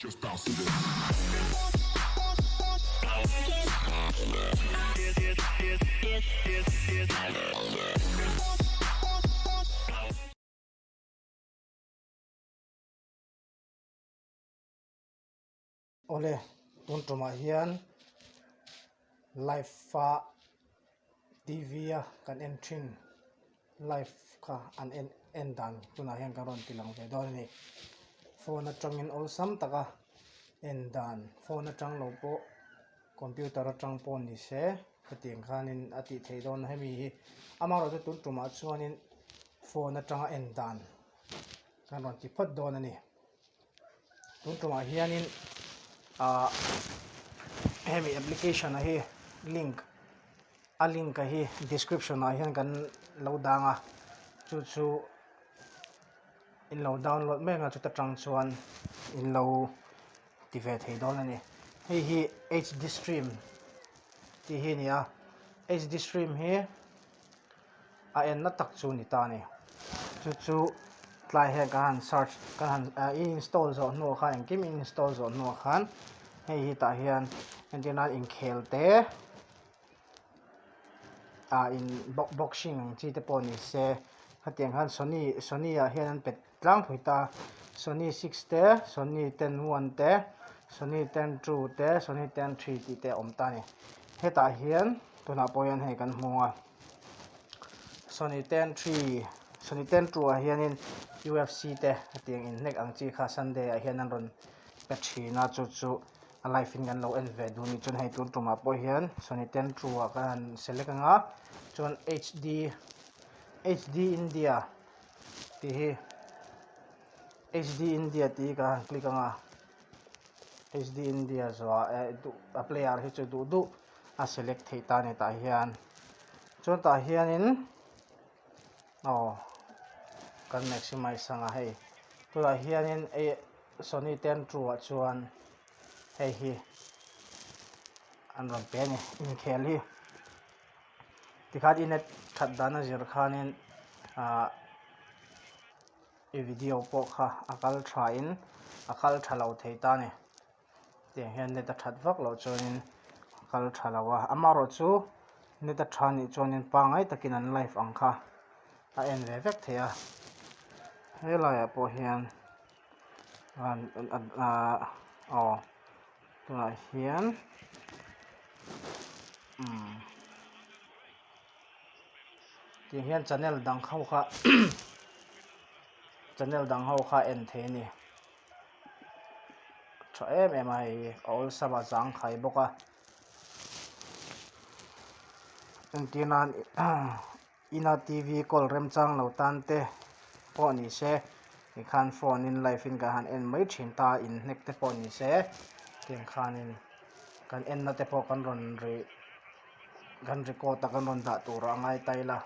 Just bounce to this. Ole tuntuma hian live fa TV kan entrin live ka an endan tuna hian karon tilang ve don ni phone atangin awlsam taka endan phone atang lo po computer atang pon ni se khatiang khanin ati theidon hemi hi amaro tu tuntuma chuanin phone atanga endan karon ki phot don ani tuntuma hianin hemi application hi link hi description a hian kan lo danga chu in lo download me nga chu ta tang chuan in lo tive thei don ani hei hi HD stream ti hi nia HD stream hi a en na tak chu ni ta ni chu tlai he kan search kan install zo no kha en kim install zo no khan hei hi ta hian antenna inkhel te in boxing chi te pon ni se hatiang han Sony a hian an pet tlang phuita Sony 6 te Sony 10 te Sony 10 2 te Sony 10 3 ti te om ta ni heta hian tuna poyan he kan hmunga Sony 10 3 Sony 10 2 a hian in UFC te hatiang in nek ang chi kha Sunday a hian an ron pet thina chu a live in kan lo en ve du ni chun hei tur tuma po hian Sony 10 2 a kan select anga chun HD India ti hi HD India ti ka click anga HD India zo a player hi chu du a select thei ta ni ta hian chun ta hian in kan maximize anga hei tu a hian in Sony 10 2 a chuan hei hi an ron pe ni inkhel hi tikhat inet khat dana zir khanin video po kha akal tha in akal thalo thei ta ni te hian ne ta that vak lo chuanin akal thalawa amaro chu ne ta thani chuanin pangai takin an live ang kha a en ve vek theya helaya po hian tuna hian ti hian channel dang khau kha channel dang ho kha en the ni tha em ai awlsam a jang khai boka antinan ina TV call rem chang lo tan te po ni se ni khan phone in live in ka han en mai thin ta in nek te po ni se tiang khanin kan en na te po kan ron ri gan record ta kan ron da tur angai taila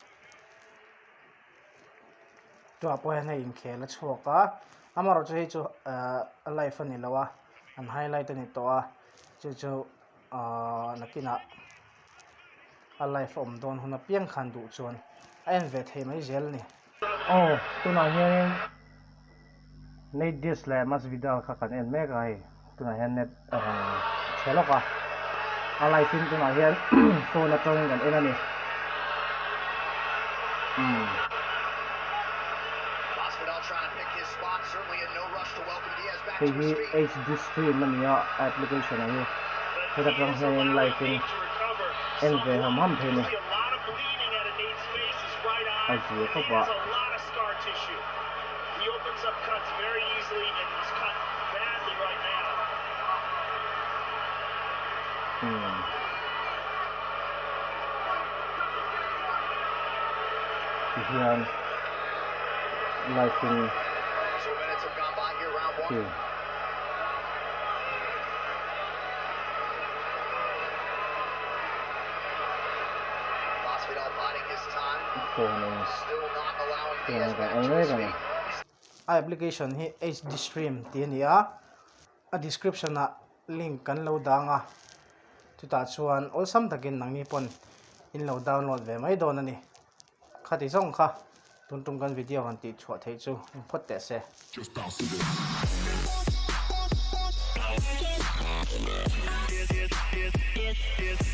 to apo hen in khela chhoka amaro chu hi chu a live ani lawa an highlight ani to a chu nakina a live om don huna piang khan du chuan a en ve thei mai zel ni tuna hian neih dis le mas video kha kan en me kai tuna hian net cheloka a live in tuna hian phone atang kan en ani hi HD stream mania application ani heta tang hian live in en ve ham the ni aji ko ba he opens up cuts very easily and he's cut badly right now. Hian live in 2 minutes have gone by here, round one. Masvidal biding his time. Still not allowing Diaz back to speak. application hi HD stream ti nia a description a link kan lo danga chuta chuan awlsam takin nang ni pon in lo download ve mai don ani khati zong kha tuntum kan video kan ti chhuat thei chu phot te se Just bounce to this. Yes.